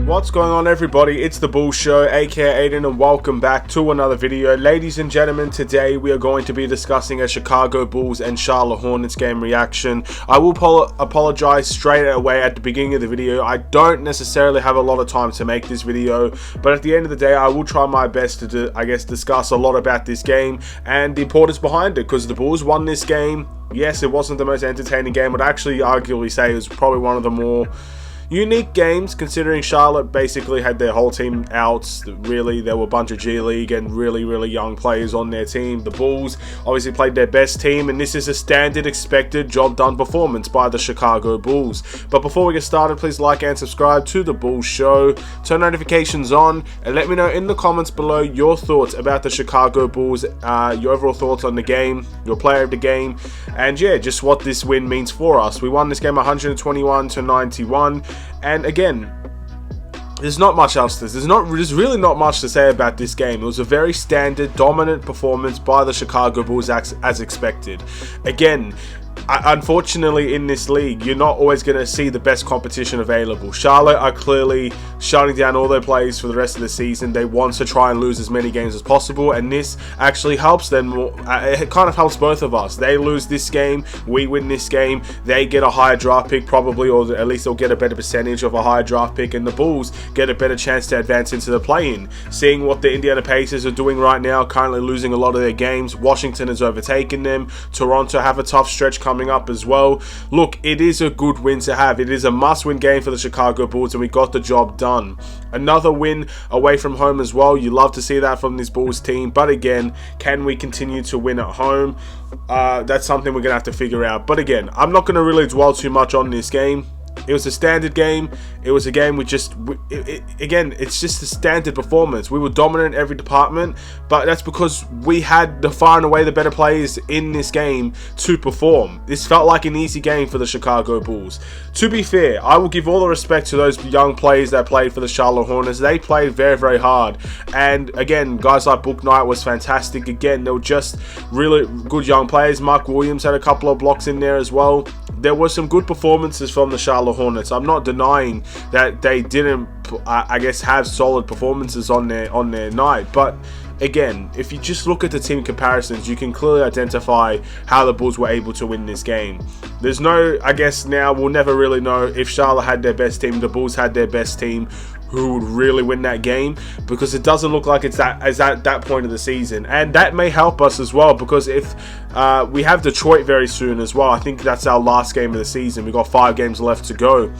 What's going on, everybody? It's the Bulls Show, aka Aiden, and welcome back to another video. Ladies and gentlemen, today we are going to be discussing a Chicago Bulls and Charlotte Hornets game reaction. I will apologize straight away at the beginning of the video. I don't necessarily have a lot of time to make this video, but at the end of the day, I will try my best to, discuss a lot about this game and the importance behind it, because the Bulls won this game. Yes, it wasn't the most entertaining game, but actually arguably say it was probably one of the more unique games, considering Charlotte basically had their whole team out. Really, there were a bunch of G League and really young players on their team. The Bulls obviously played their best team, and this is a standard, expected, job done performance by the Chicago Bulls. But before we get started, please like and subscribe to the Bulls Show, turn notifications on, and let me know in the comments below your thoughts about the Chicago Bulls, your overall thoughts on the game, your player of the game, and yeah, just what this win means for us. We won this game 121-91. And again, there's not much else. There's really not much to say about this game. It was a very standard, dominant performance by the Chicago Bulls as expected. Again, unfortunately, in this league, you're not always going to see the best competition available. Charlotte are clearly shutting down all their players for the rest of the season. They want to try and lose as many games as possible, and this actually helps them. It kind of helps both of us. They lose this game, we win this game, they get a higher draft pick probably, or at least they'll get a better percentage of a higher draft pick, and the Bulls get a better chance to advance into the play-in. Seeing what the Indiana Pacers are doing right now, currently losing a lot of their games. Washington has overtaken them. Toronto have a tough stretch coming up as well. Look, it is a good win to have. It is a must-win game for the Chicago Bulls, and we got the job done. Another win away from home as well. You love to see that from this Bulls team, but again, can we continue to win at home? That's something we're gonna have to figure out. But again, I'm not gonna really dwell too much on this game. It was a standard game. It was a game again, it's just a standard performance. We were dominant in every department, but that's because we had the far and away the better players in this game to perform. This felt like an easy game for the Chicago Bulls. To be fair, I will give all the respect to those young players that played for the Charlotte Hornets. They played very hard. And again, guys like Book Knight was fantastic. Again, they were just really good young players. Mark Williams had a couple of blocks in there as well. There were some good performances from the Charlotte Hornets. I'm not denying that they didn't, have solid performances on their night. But again, if you just look at the team comparisons, you can clearly identify how the Bulls were able to win this game. There's no, now we'll never really know if Charlotte had their best team, the Bulls had their best team, who would really win that game, because it doesn't look like it's at that point of the season. And that may help us as well, because if we have Detroit very soon as well, I think that's our last game of the season. We've got 5 games left to go.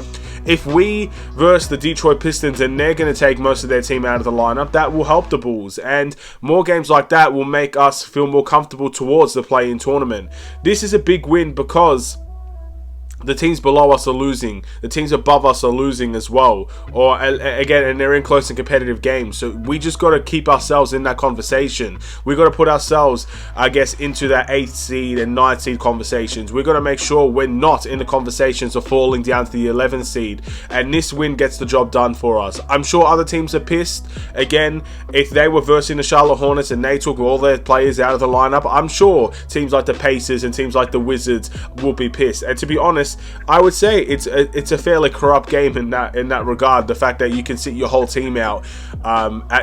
If we verse the Detroit Pistons and they're going to take most of their team out of the lineup, that will help the Bulls, and more games like that will make us feel more comfortable towards the play-in tournament. This is a big win because the teams below us are losing. The teams above us are losing as well. Or again, and they're in close and competitive games. So we just got to keep ourselves in that conversation. We got to put ourselves, into that 8th seed and 9th seed conversations. We're going to make sure we're not in the conversations of falling down to the 11th seed. And this win gets the job done for us. I'm sure other teams are pissed. Again, if they were versing the Charlotte Hornets and they took all their players out of the lineup, I'm sure teams like the Pacers and teams like the Wizards will be pissed. And to be honest, I would say it's a fairly corrupt game in that regard. The fact that you can sit your whole team out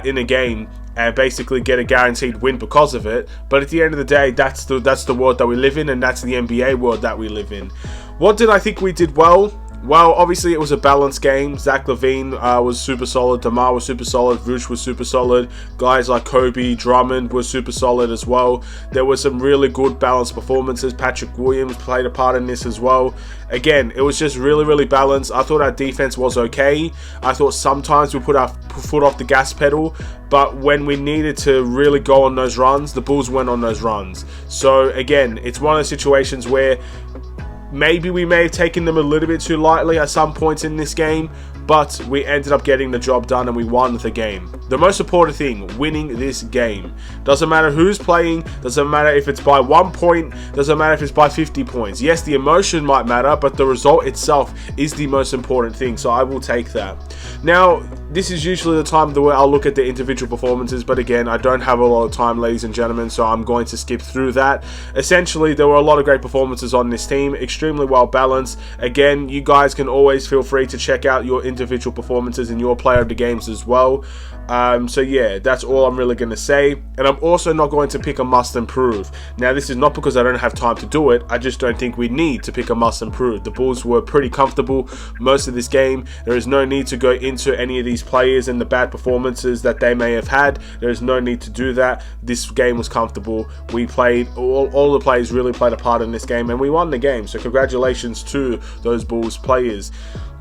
in a game and basically get a guaranteed win because of it. But at the end of the day, that's the world that we live in, and that's the NBA world that we live in. What did I think we did well? Well, obviously it was a balanced game. Zach LaVine was super solid. DeMar was super solid. Vooch was super solid. Guys like Kobe, Drummond were super solid as well. There were some really good balanced performances. Patrick Williams played a part in this as well. Again, it was just really balanced. I thought our defense was okay. I thought sometimes we put our foot off the gas pedal, but when we needed to really go on those runs, the Bulls went on those runs. So again, it's one of those situations where maybe we may have taken them a little bit too lightly at some points in this game, but we ended up getting the job done and we won the game. The most important thing, winning this game. Doesn't matter who's playing, doesn't matter if it's by 1 point, doesn't matter if it's by 50 points. Yes, the emotion might matter, but the result itself is the most important thing, so I will take that. Now, this is usually the time where I'll look at the individual performances, but again, I don't have a lot of time, ladies and gentlemen, so I'm going to skip through that. Essentially, there were a lot of great performances on this team, extremely well balanced. Again, you guys can always feel free to check out your individual individual performances in your player of the games as well. So yeah, that's all I'm really going to say. And I'm also not going to pick a must improve. Now, this is not because I don't have time to do it. I just don't think we need to pick a must improve. The Bulls were pretty comfortable most of this game. There is no need to go into any of these players and the bad performances that they may have had. There is no need to do that. This game was comfortable. We played, all the players really played a part in this game, and we won the game. So congratulations to those Bulls players.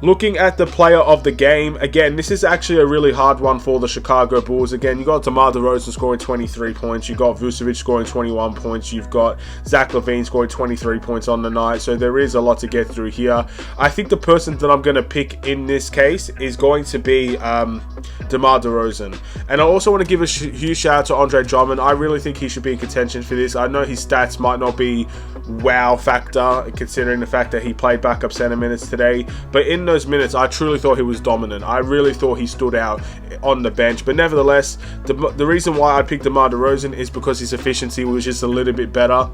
Looking at the player of the game, again, this is actually a really hard one for the Chicago Bulls. Again, you got DeMar DeRozan scoring 23 points. You got Vucevic scoring 21 points. You've got Zach LaVine scoring 23 points on the night. So there is a lot to get through here. I think the person that I'm going to pick in this case is going to be DeMar DeRozan. And I also want to give a huge shout out to Andre Drummond. I really think he should be in contention for this. I know his stats might not be wow factor, considering the fact that he played backup center minutes today. But in those minutes, I truly thought he was dominant. I really thought he stood out on the bench. But nevertheless, the reason why I picked DeMar DeRozan is because his efficiency was just a little bit better.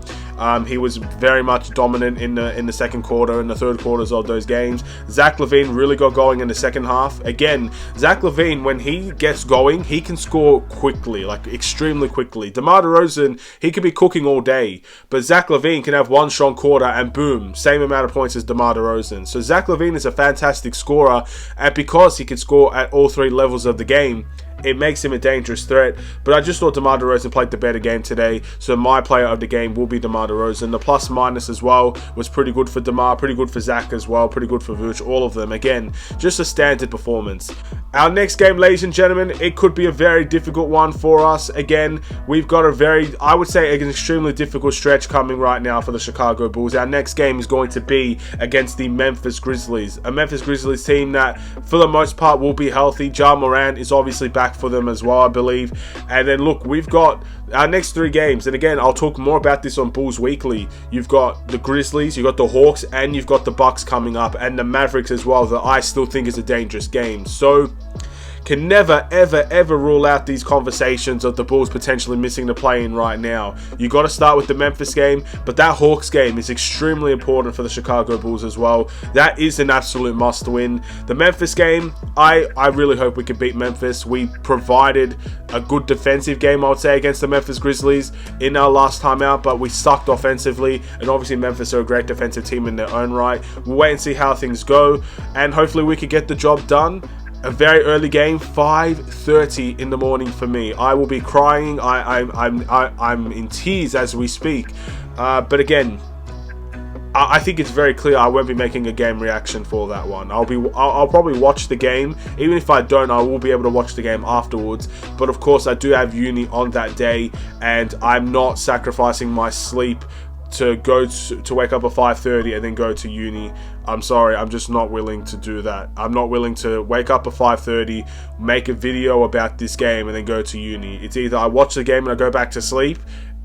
He was very much dominant in the second quarter and the third quarters of those games. Zach LaVine really got going in the second half. Again, Zach LaVine, when he gets going, he can score quickly, like extremely quickly. DeMar DeRozan, he could be cooking all day, but Zach LaVine can have one strong quarter and boom, same amount of points as DeMar DeRozan. So Zach LaVine is a fantastic scorer, and because he can score at all three levels of the game, it makes him a dangerous threat. But I just thought DeMar DeRozan played the better game today, so my player of the game will be DeMar DeRozan. The plus minus as well was pretty good for DeMar, pretty good for Zach as well, pretty good for Vooch, all of them. Again, just a standard performance. Our next game, ladies and gentlemen, it could be a very difficult one for us. Again, we've got a very, I would say, an extremely difficult stretch coming right now for the Chicago Bulls. Our next game is going to be against the Memphis Grizzlies, a Memphis Grizzlies team that for the most part will be healthy. Ja Morant is obviously back for them as well, I believe. And then look, we've got our next three games, and again, I'll talk more about this on Bulls Weekly. You've got the Grizzlies, you've got the Hawks, and you've got the Bucks coming up, and the Mavericks as well, that I still think is a dangerous game. So can never, ever rule out these conversations of the Bulls potentially missing the play-in right now. You got to start with the Memphis game, but that Hawks game is extremely important for the Chicago Bulls as well. That is an absolute must-win. The Memphis game, I really hope we can beat Memphis. We provided a good defensive game, I would say, against the Memphis Grizzlies in our last time out, but we sucked offensively, and obviously Memphis are a great defensive team in their own right. We'll wait and see how things go, and hopefully we could get the job done. A very early game, 5:30 in the morning for me. I will be crying. I'm in tears as we speak. But again, I think it's very clear I won't be making a game reaction for that one. I'll probably watch the game. Even if I don't, I will be able to watch the game afterwards. But of course, I do have uni on that day, and I'm not sacrificing my sleep to go to wake up at 5:30 and then go to uni. I'm sorry, I'm just not willing to do that. I'm not willing to wake up at 5:30, make a video about this game, and then go to uni. It's either I watch the game and I go back to sleep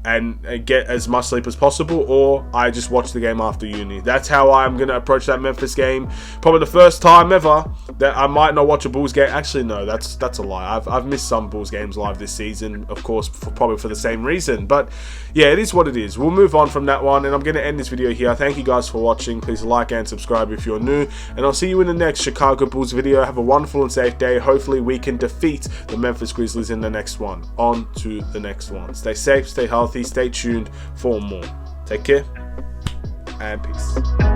and get as much sleep as possible, or I just watch the game after uni. That's how I'm going to approach that Memphis game. Probably the first time ever that I might not watch a Bulls game. Actually, no, that's a lie. I've missed some Bulls games live this season, of course, probably for the same reason. But yeah, it is what it is. We'll move on from that one, and I'm going to end this video here. Thank you guys for watching. Please like and subscribe if you're new, and I'll see you in the next Chicago Bulls video. Have a wonderful and safe day. Hopefully we can defeat the Memphis Grizzlies in the next one. On to the next one. Stay safe, stay healthy, stay tuned for more. Take care and peace.